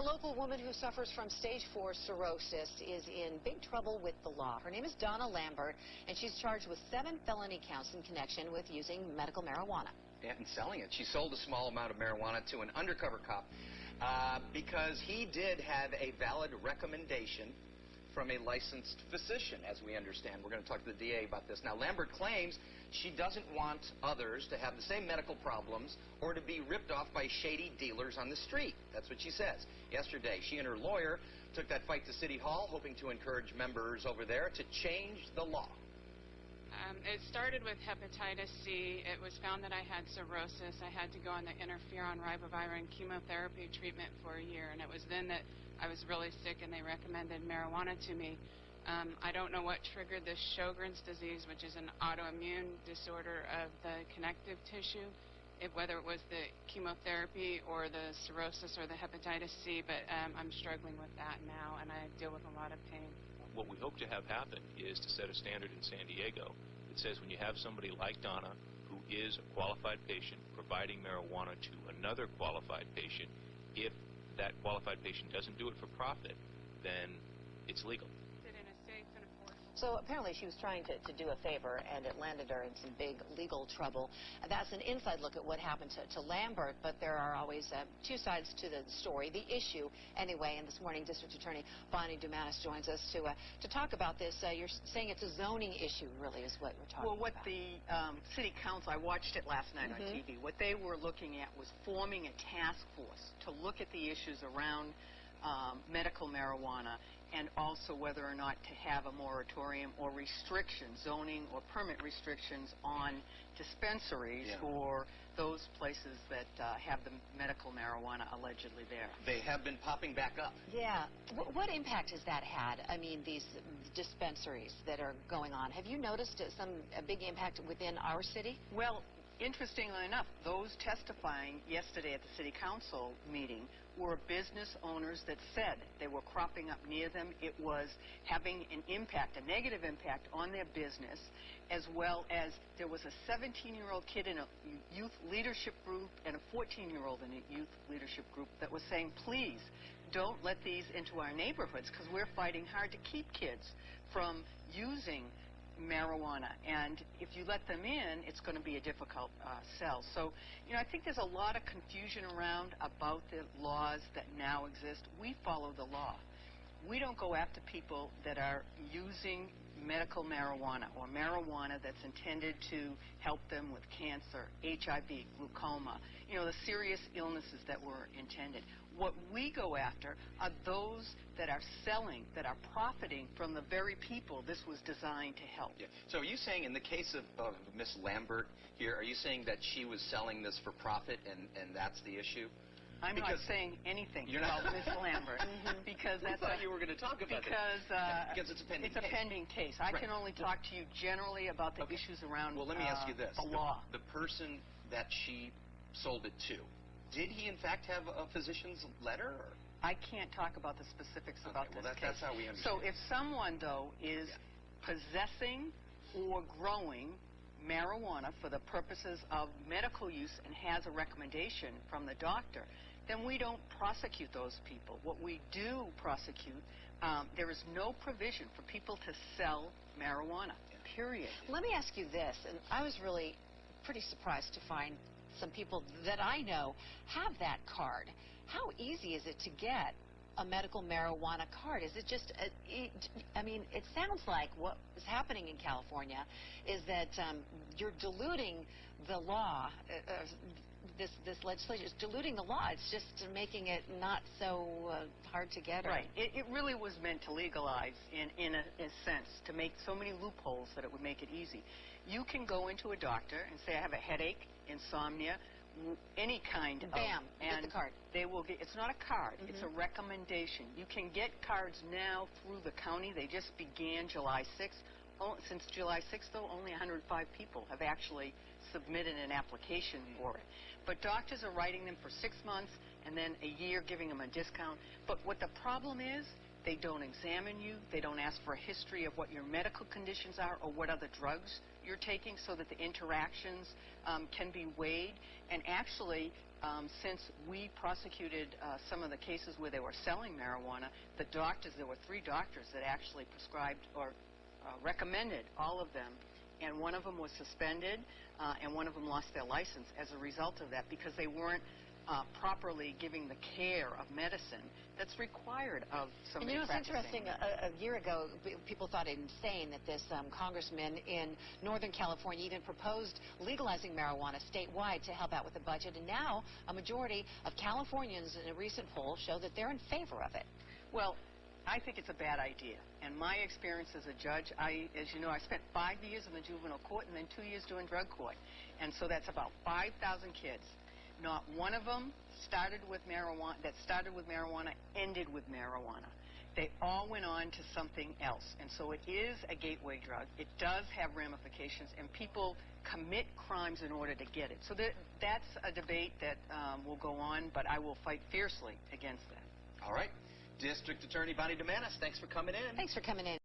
local woman who suffers from stage 4 cirrhosis is in big trouble with the law. Her name is Donna Lambert, and she's charged with 7 felony counts in connection with using medical marijuana. And selling it. She sold a small amount of marijuana to an undercover cop because he did have a valid recommendation from a licensed physician, as we understand. We're going to talk to the DA about this. Now, Lambert claims she doesn't want others to have the same medical problems or to be ripped off by shady dealers on the street. That's what she says. Yesterday, she and her lawyer took that fight to City Hall, hoping to encourage members over there to change the law. It started with hepatitis C. It was found that I had cirrhosis. I had to go on the interferon ribavirin chemotherapy treatment for a year, and it was then that I was really sick and they recommended marijuana to me. I don't know what triggered this Sjogren's disease, which is an autoimmune disorder of the connective tissue, whether it was the chemotherapy or the cirrhosis or the hepatitis C, but I'm struggling with that now, and I deal with a lot of pain. What we hope to have happen is to set a standard in San Diego that says when you have somebody like Donna, who is a qualified patient, providing marijuana to another qualified patient, if that qualified patient doesn't do it for profit, then it's legal. So apparently she was trying to do a favor, and it landed her in some big legal trouble. That's an inside look at what happened to Lambert, but there are always two sides to the story, the issue anyway. And this morning, District Attorney Dumanis joins us to talk about this. You're saying it's a zoning issue, really, is what we're talking about. Well, what the City Council, I watched it last night on TV, what they were looking at was forming a task force to look at the issues around medical marijuana, and also whether or not to have a moratorium or restrictions, zoning or permit restrictions on dispensaries for those places that have the medical marijuana allegedly there. They have been popping back up. Yeah. What impact has that had? I mean, these dispensaries that are going on. Have you noticed a big impact within our city? Well, interestingly enough, those testifying yesterday at the City Council meeting were business owners that said they were cropping up near them. It was having an impact, a negative impact on their business, as well as there was a 17-year-old kid in a youth leadership group and a 14-year-old in a youth leadership group that was saying, please, don't let these into our neighborhoods because we're fighting hard to keep kids from using marijuana, and if you let them in, it's going to be a difficult sell. So, I think there's a lot of confusion around about the laws that now exist. We follow the law. We don't go after people that are using medical marijuana or marijuana that's intended to help them with cancer, HIV, glaucoma, the serious illnesses that were intended. What we go after are those that are selling, that are profiting from the very people this was designed to help. Yeah. So are you saying in the case of Miss Lambert here, are you saying that she was selling this for profit and that's the issue? I'm not saying anything about Miss Lambert because that's I thought you were going to talk about because it's a pending case. It's a pending case. I can only talk to you generally about the issues around Well, let me ask you this. The law. The person that she sold it to, did he in fact have a physician's letter? Or? I can't talk about the specifics about this case. That's how we understand. So if someone, though, is possessing or growing marijuana for the purposes of medical use and has a recommendation from the doctor, then we don't prosecute those people. What we do prosecute, there is no provision for people to sell marijuana, period. Let me ask you this, and I was really pretty surprised to find some people that I know have that card. How easy is it to get a medical marijuana card? Is it just, I mean, it sounds like what is happening in California is that you're diluting the law. This legislation is diluting the law. It's just making it not so hard to get. Right. It really was meant to legalize in a sense, to make so many loopholes that it would make it easy. You can go into a doctor and say, I have a headache, insomnia, any kind of... Bam, and get the card. They will get, it's not a card, it's a recommendation. You can get cards now through the county. They just began July 6th. Since July 6th, though, only 105 people have actually submitted an application for it. But doctors are writing them for 6 months and then a year giving them a discount. But what the problem is, they don't examine you. They don't ask for a history of what your medical conditions are or what other drugs you're taking so that the interactions can be weighed. And actually, Since we prosecuted some of the cases where they were selling marijuana, the doctors, there were 3 doctors that actually prescribed or recommended all of them, and one of them was suspended, and one of them lost their license as a result of that because they weren't properly giving the care of medicine that's required of somebody practicing. It's interesting. A year ago, people thought it insane that this congressman in Northern California even proposed legalizing marijuana statewide to help out with the budget, and now a majority of Californians in a recent poll show that they're in favor of it. Well, I think it's a bad idea. And my experience as a judge, as you know, I spent 5 years in the juvenile court and then 2 years doing drug court. And so that's about 5,000 kids. Not one of them started with marijuana, ended with marijuana. They all went on to something else. And so it is a gateway drug. It does have ramifications, and people commit crimes in order to get it. So that's a debate that will go on, but I will fight fiercely against that. All right. District Attorney Bonnie Dumanis, thanks for coming in. Thanks for coming in.